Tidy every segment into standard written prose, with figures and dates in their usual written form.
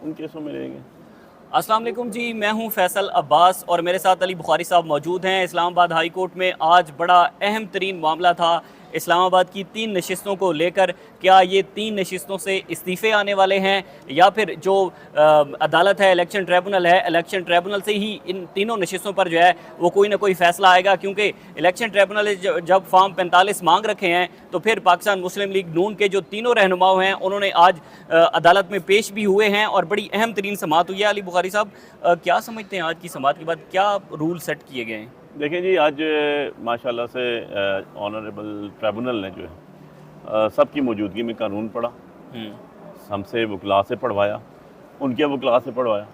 उन केसों में रहेंगे। अस्सलाम वालेकुम जी, मैं हूं फैसल अब्बास और मेरे साथ अली बुखारी साहब मौजूद हैं। इस्लामाबाद हाई कोर्ट में आज बड़ा अहम तरीन मामला था इस्लामाबाद की 3 नशिस्तों को लेकर। क्या ये 3 नशिस्तों से इस्तीफ़े आने वाले हैं या फिर जो अदालत है, इलेक्शन ट्रिब्यूनल है, इलेक्शन ट्रिब्यूनल से ही इन तीनों नशिस्तों पर जो है वो कोई ना कोई फ़ैसला आएगा? क्योंकि इलेक्शन ट्रिब्यूनल ने जब फॉर्म 45 मांग रखे हैं तो फिर पाकिस्तान मुस्लिम लीग नून के जो तीनों रहनुमाओं हैं उन्होंने आज अदालत में पेश भी हुए हैं और बड़ी अहम तरीन समाअत हुई है। अली बुखारी साहब, क्या समझते हैं आज की समाअत के बाद क्या रूल सेट किए गए हैं? देखें जी, आज माशाल्लाह से ऑनरेबल ट्रिब्यूनल ने जो है सबकी मौजूदगी में कानून पढ़ा, हम्म। हमसे वकला से पढ़वाया, उनके वकला से पढ़वाया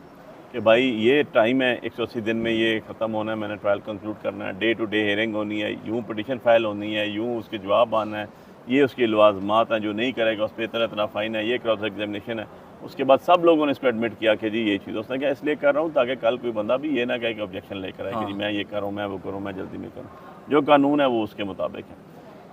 कि भाई ये टाइम है 180 दिन में ये ख़त्म होना है, मैंने ट्रायल कंक्लूड करना है, डे टू डे हेयरिंग होनी है, यूँ पटिशन फाइल होनी है, यूँ उसके जवाब आना है, ये उसके लवाजमात हैं, जो नहीं करेगा उस पर इतना इतना फ़ाइन है, ये क्रॉस एग्जामिनेशन है। उसके बाद सब लोगों ने इसको एडमिट किया कि जी ये चीज़ उसने क्या इसलिए कर रहा हूँ ताकि कल कोई बंदा भी ये ना कहे कि ऑब्जेक्शन लेकर आए कि जी मैं ये करूँ, मैं वो करूँ, मैं जल्दी में करूँ। जो कानून है वो उसके मुताबिक है।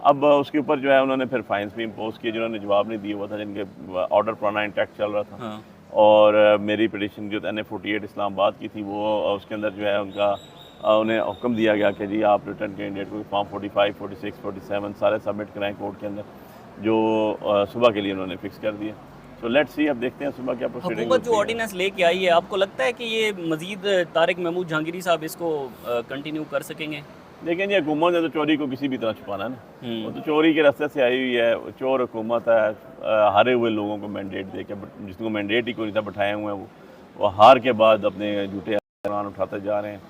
अब उसके ऊपर जो है उन्होंने फिर फाइन्स भी इम्पोज किए जिन्होंने जवाब नहीं दिया हुआ था, जिनके ऑर्डर पुराना इंटैक्ट चल रहा था। हाँ। और मेरी पिटिशन जो NA-48 इस्लामाबाद की थी वो उसके अंदर जो है उनका उन्हें हुक्म दिया गया कि जी आप रिटर्न कैंडिडेट को फॉर्म 45, 46, 47 सारे सबमिट कराएं कोर्ट के अंदर, जो सुबह के लिए उन्होंने फिक्स कर दिया। तो लेट्स सी, अब देखते हैं सुबह क्या प्रोसीडिंग हुकूमत जो होती है। ऑर्डिनेंस लेके आई है, आपको लगता है कि ये मजीद तारिक महमूद जहांगीरी साहब इसको कंटिन्यू कर सकेंगे? लेकिन ये हुकूमत ने तो चोरी को किसी भी तरह छुपाना है ना, वो हम्म। तो चोरी के रास्ते से आई हुई है, चोर हुकूमत है। हारे हुए लोगों को मैंडेट दे के, जिसको मैंडेट ही कोई नहीं था बैठाए हुए हैं, वो हार के बाद अपने झूठे बयान उठाते जा रहे हैं।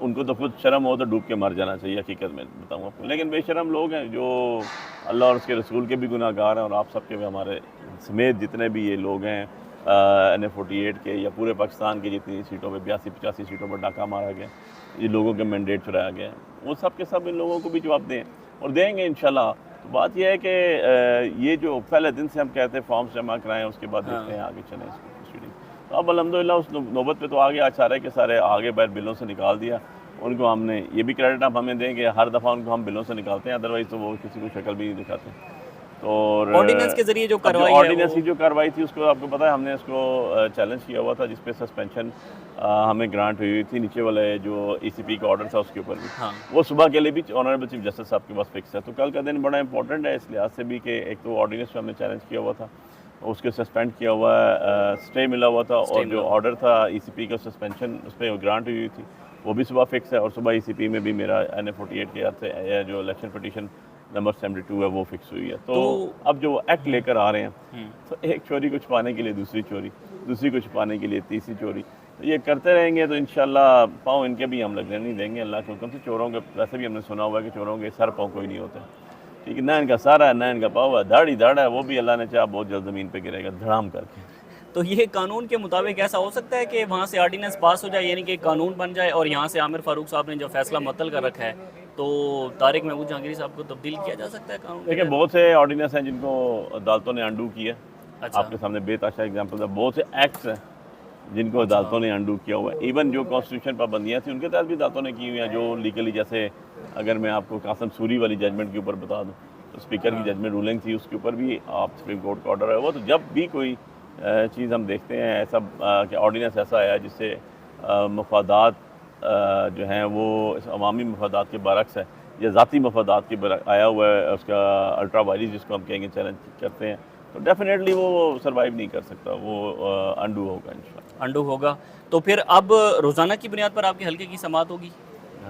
उनको तो खुद शर्म हो तो डूब के मर जाना चाहिए, हकीकत में बताऊँ आपको। लेकिन बेशरम लोग हैं जो अल्लाह और उसके रसूल के भी गुनाहगार हैं और आप सबके भी, हमारे समेत जितने भी ये लोग हैं NA-48 के या पूरे पाकिस्तान की जितनी सीटों पे 82-85 सीटों पर डाका मारा गया, ये लोगों के मैंडेट चुराया गया, वो सब के सब इन लोगों को भी जवाब दें और देंगे इंशाल्लाह। तो बात यह है कि ये जो पहले दिन से हम कहते हैं फॉर्म्स जमा कराएं, उसके बाद देखते हैं आगे चलें इसको प्रोसीडिंग। तो अब अल्हम्दुलिल्लाह उस नौबत पे तो आ गया, आज सारे के सारे आगे बैठ बिलों से निकाल दिया उनको। हमने ये भी क्रेडिट आप हमें देंगे, हर दफ़ा उनको हम बिलों से निकालते हैं, अदरवाइज़ तो वो किसी को शक्ल भी नहीं दिखाते। तो और ऑर्डिनेंस के जरिए जो अब जो कार्रवाई है ऑर्डिनेंस वो की जो कार्रवाई थी उसको आपको पता है हमने उसको चैलेंज किया हुआ था, जिसपे सस्पेंशन हमें ग्रांट हुई थी। नीचे वाले जो ECP का ऑर्डर था उसके ऊपर भी हाँ। वो सुबह के लिए भी ऑनरेबल चीफ जस्टिस साहब के पास फिक्स है। तो कल का दिन बड़ा इंपॉर्टेंट है इस लिहाज से भी कि एक तो ऑर्डिनेंस पे हमने चैलेंज किया हुआ था, उसको सस्पेंड किया हुआ है, स्टे मिला हुआ था, स्टे और जो मिला। ऑर्डर था ECP का सस्पेंशन उस पर ग्रांट हुई थी वो भी सुबह फिक्स है। और सुबह ECP में भी मेरा NA-48 के याद से जो इलेक्शन पटिशन नंबर 72 है वो फिक्स हुई है। तो तो अब जो एक्ट हम्म। लेकर आ रहे हैं, हम्म। तो एक चोरी को छुपाने के लिए दूसरी चोरी, दूसरी को छुपाने के लिए तीसरी चोरी, तो ये करते रहेंगे तो इंशाल्लाह पाँव इनके भी हम लगने नहीं देंगे अल्लाह के हुक्म से। चोरों के वैसे भी हमने सुना हुआ है कि चोरों के सर पाँव कोई नहीं होते, ठीक है, ना इनका सारा है ना इनका पाँव है, दाढ़ी दाढ़ा है, वो भी अल्लाह ने चाहा बहुत जल्द ज़मीन पर गिरेगा धड़ाम करके। तो ये कानून के मुताबिक ऐसा हो सकता है कि वहाँ से ऑर्डिनेंस पास हो जाए, यानी कि कानून बन जाए और यहाँ से आमिर फारूक साहब ने जो फैसला मुअत्तल कर रखा है तो तारिक महमूद जहांगीरी साहब को तब्दील किया जा सकता है कानून के देखिए तहत? बहुत से ऑर्डिनेंस हैं जिनको अदालतों ने अंडू किया, अच्छा। आपके सामने बेताशा एग्जाम्पल है। बहुत से एक्ट्स हैं जिनको अच्छा। अदालतों ने अंडू किया हुआ है। इवन जो कॉन्स्टिट्यूशन पाबंदियाँ थी उनके तहत भी अदालतों ने की हुई हैं, जो लीगली, जैसे अगर मैं आपको कासम सूरी वाली जजमेंट के ऊपर बता दूँ तो स्पीकर की हाँ। जजमेंट रूलिंग थी, उसके ऊपर भी आप सुप्रीम कोर्ट का ऑर्डर है वो। तो जब भी कोई चीज़ हम देखते हैं ऐसा कि ऑर्डिनेंस ऐसा आया जिससे मफादात जो हैं वो अवामी मफादात के बरक्स है या ज़ाती मफादात के आया हुआ है, उसका अल्ट्रा वायरस जिसको हम कहेंगे चैलेंज करते हैं, तो डेफिनेटली वो सर्वाइव नहीं कर सकता, वो अंडू होगा इंशाल्लाह। अंडू होगा। तो फिर अब रोज़ाना की बुनियाद पर आपके हल्के की समाअत होगी?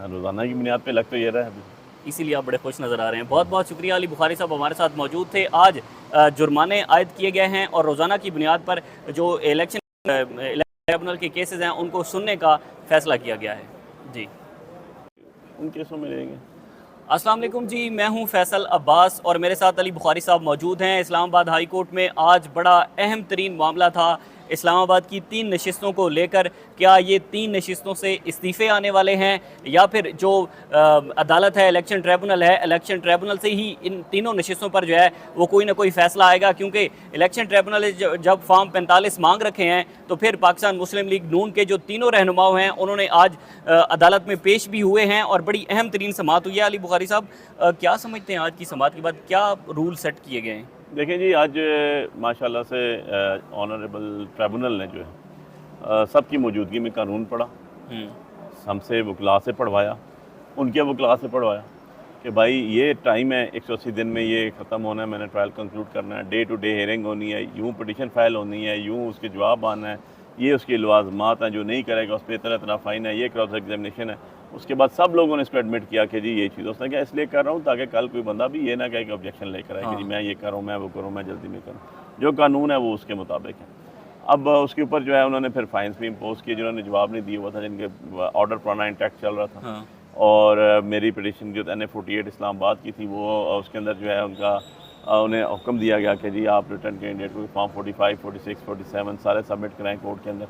रोज़ाना की बुनियाद पे लग तो ये रहा है अभी। इसीलिए आप बड़े खुश नज़र आ रहे हैं। बहुत बहुत शुक्रिया अली बुखारी साहब हमारे साथ मौजूद थे। आज जुर्माने आयद किए गए हैं और रोज़ाना की बुनियाद पर जो इलेक्शन ट्रिब्यूनल के केसेस हैं उनको सुनने का फ़ैसला किया गया है। जी। उन केसों में रहेंगे। अस्सलाम वालेकुम जी, मैं हूं फैसल अब्बास और मेरे साथ अली बुखारी साहब मौजूद हैं। इस्लामाबाद हाई कोर्ट में आज बड़ा अहम तरीन मामला था इस्लामाबाद की 3 नशिस्तों को लेकर। क्या ये 3 नशिस्तों से इस्तीफ़े आने वाले हैं या फिर जो अदालत है, इलेक्शन ट्रिब्यूनल है, इलेक्शन ट्रिब्यूनल से ही इन तीनों नशिस्तों पर जो है वो कोई ना कोई फ़ैसला आएगा? क्योंकि इलेक्शन ट्रिब्यूनल ने जब फॉर्म 45 मांग रखे हैं तो फिर पाकिस्तान मुस्लिम लीग नून के जो तीनों रहनुमाओं हैं उन्होंने आज अदालत में पेश भी हुए हैं और बड़ी अहम तरीन समाअत हुई है। अली बुखारी साहब, क्या समझते हैं आज की समाअत के बाद क्या रूल सेट किए गए हैं? देखें जी, आज माशाल्लाह से ऑनरेबल ट्रिब्यूनल ने जो है सबकी मौजूदगी में कानून पढ़ा, हमसे वकला से पढ़वाया, उनके वकला से पढ़वाया कि भाई ये टाइम है 180 दिन में ये ख़त्म होना है, मैंने ट्रायल कंक्लूड करना है, डे टू डे हेयरिंग होनी है, यूँ पटिशन फाइल होनी है, यूँ उसके जवाब आना है, ये उसके लवाजमात हैं, जो नहीं करेगा उस पर इतना फ़ाइन है, ये क्रॉस एग्जामिनेशन है। उसके बाद सब लोगों ने इसको एडमिट किया कि जी ये चीज़, उसने क्या इसलिए कर रहा हूँ ताकि कल कोई बंदा भी ये ना कहे कि ऑब्जेक्शन लेकर आए कि जी मैं ये करूँ, मैं वो करूँ, मैं जल्दी में करूँ। जो कानून है वो उसके मुताबिक है। अब उसके ऊपर जो है उन्होंने फिर फाइन्स भी इम्पोज किए जिन्होंने जवाब नहीं दिया हुआ था, जिनके ऑर्डर पुराना इंटैक्ट चल रहा था। और मेरी पिटीशन जो NA-48 इस्लामाबाद की थी वो उसके अंदर जो है उनका उन्हें हुक्म दिया गया कि जी आप रिटर्न कैंडिडेट को फॉर्म 45, 46, 47 सारे सबमिट कराएं कोर्ट के अंदर,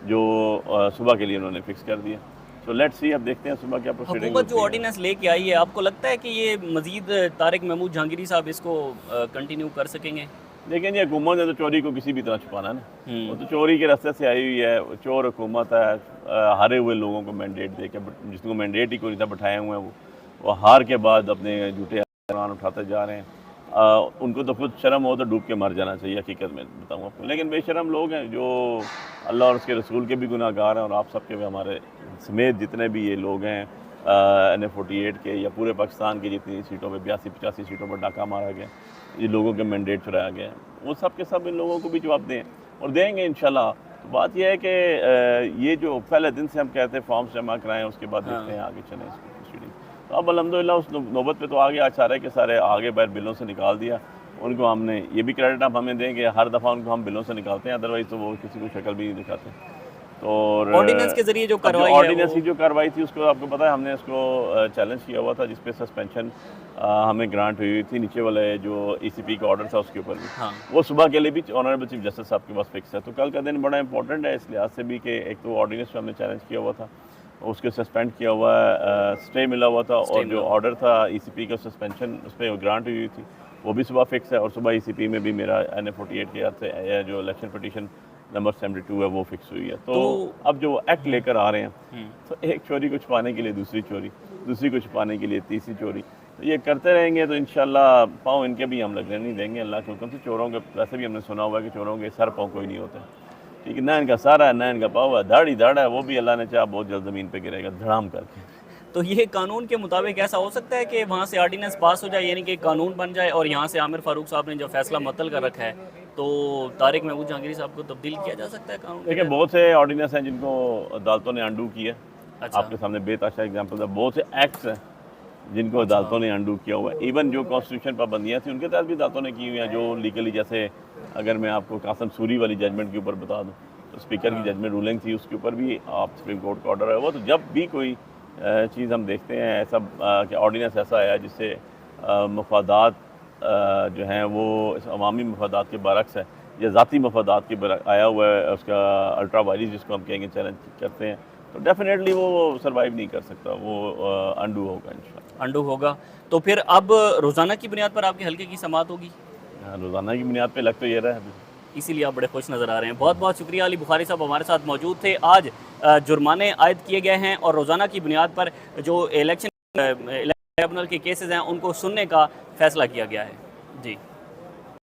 जो सुबह के लिए उन्होंने फिक्स कर दिया। तो लेट्स सी, अब देखते हैं सुबह क्या प्रोसीडिंग। हुकूमत जो ऑर्डिनेंस लेके आई है, आपको लगता है कि ये मजीद तारिक महमूद जहांगीरी साहब इसको कंटिन्यू कर सकेंगे? देखें जी, हुकूमत ने तो चोरी को किसी भी तरह छुपाना है ना, वो तो चोरी के रास्ते से आई हुई है, चोर हुकूमत है, हारे हुए लोगों को मैंडेट दे के, जिसको मैंडेट ही कोई नहीं था बैठाए हुए हैं, वो हार के बाद अपने झूठे ऐलान उठाते जा रहे हैं। उनको तो खुद शर्म हो तो डूब के मर जाना चाहिए, हकीकत में बताऊँ आपको। लेकिन बेशरम लोग हैं जो अल्लाह और उसके रसूल के भी गुनाहगार हैं, और आप सबके भी, हमारे समेत जितने भी ये लोग हैं NA-48 के या पूरे पाकिस्तान की जितनी सीटों पे 82-85 सीटों पर डाका मारा गया, ये लोगों के मैंडेट चुराया गया, वो सब के सब इन लोगों को भी जवाब दें और देंगे इंशाल्लाह। तो बात यह है कि ये जो पहले दिन से हम कहते हैं फॉर्म्स जमा कराएं, उसके बाद देखते हैं आगे चलें इसको प्रोसीडिंग। तो अब अल्हम्दुलिल्लाह उस नौबत पे तो आगे आज सारे के सारे आगे बाहर बिलों से निकाल दिया। उनको हमने ये भी क्रेडिट आप हमें दें कि हर दफ़ा उनको हम बिलों से निकालते हैं, अदरवाइज़ तो वो किसी को शक्ल भी नहीं दिखाते। तो ऑर्डिनेंस के जरिए जो कार्रवाई ऑर्डिनेंस की जो कार्रवाई थी उसको आपको पता है हमने उसको चैलेंज किया हुआ था, जिसपे सस्पेंशन हमें ग्रांट हुई थी, नीचे वाले जो ECP का ऑर्डर था उसके ऊपर भी। वो सुबह के लिए भी ऑनरेबल चीफ जस्टिस साहब के पास फिक्स है। तो कल का दिन बड़ा इंपॉर्टेंट है इस लिहाज से भी कि एक तो ऑर्डिनेंस हमने चैलेंज किया हुआ था, उसको सस्पेंड किया हुआ है, स्टे मिला हुआ था, और जो ऑर्डर था ECP का सस्पेंशन उस पर ग्रांट हुई थी वो भी सुबह फिक्स है, और सुबह ECP में भी मेरा NA-48 के हाथ से जो इलेक्शन पटिशन नंबर 72 है वो फिक्स हुई है। तो अब जो एक्ट लेकर आ रहे हैं, तो एक चोरी को छुपाने के लिए दूसरी चोरी, दूसरी को छुपाने के लिए तीसरी चोरी, तो ये करते रहेंगे तो इंशाल्लाह पाँव इनके भी हम लगने नहीं देंगे अल्लाह के हुक्म से। चोरों के वैसे भी हमने सुना हुआ है कि चोरों के सर पाँव कोई नहीं होता, ठीक है, ना इनका सारा है ना इनका पाँव है, दाढ़ी दाढ़ा है, वो भी अल्लाह ने चाहा बहुत जल्द ज़मीन पर गिरेगा धड़ाम करके। तो ये कानून के मुताबिक ऐसा हो सकता है कि वहाँ से ऑर्डिनेंस पास हो जाए, यानी कि कानून बन जाए, और यहाँ से आमिर फारूक साहब ने जो फैसला मुअत्तल कर रखा है तो तारिक महमूद जहांगीरी साहब को तब्दील किया जा सकता है कानून? देखिए, बहुत से ऑर्डिनेंस हैं जिनको अदालतों ने अंडू किया। अच्छा। आपके सामने बेताशा एग्जाम्पल है, बहुत से एक्ट्स हैं जिनको अदालतों ने अंडू किया हुआ है। इवन जो कॉन्स्टिट्यूशन पाबंदियाँ थी उनके तहत भी अदालतों ने की हुई हैं, जो लीगली, जैसे अगर मैं आपको कासम सूरी वाली जजमेंट के ऊपर बता दूँ, तो स्पीकर की जजमेंट रूलिंग थी, उसके ऊपर भी आप सुप्रीम कोर्ट का ऑर्डर है वो। तो जब भी कोई चीज़ हम देखते हैं ऐसा कि ऑर्डिनेंस ऐसा आया जिससे मफादात जो हैं वो अवामी मफादात के बरक्स है या ज़ाती मफादात के आया हुआ है, उसका अल्ट्रा वायरस जिसको हम कहेंगे चैलेंज करते हैं, तो डेफिनेटली वो सर्वाइव नहीं कर सकता, वो अंडू होगा इंशाल्लाह। अंडू होगा। तो फिर अब रोज़ाना की बुनियाद पर आपके हल्के की समाअत होगी? रोज़ाना की बुनियाद पे लग तो ये रहा है, इसीलिए आप बड़े खुश नज़र आ रहे हैं। बहुत बहुत शुक्रिया, अली बुखारी साहब हमारे साथ मौजूद थे। आज जुर्माने आयद किए गए हैं और रोज़ाना की बुनियाद पर जो इलेक्शन ट्रिब्यूनल के केसेस हैं उनको सुनने का फैसला किया गया है। जी।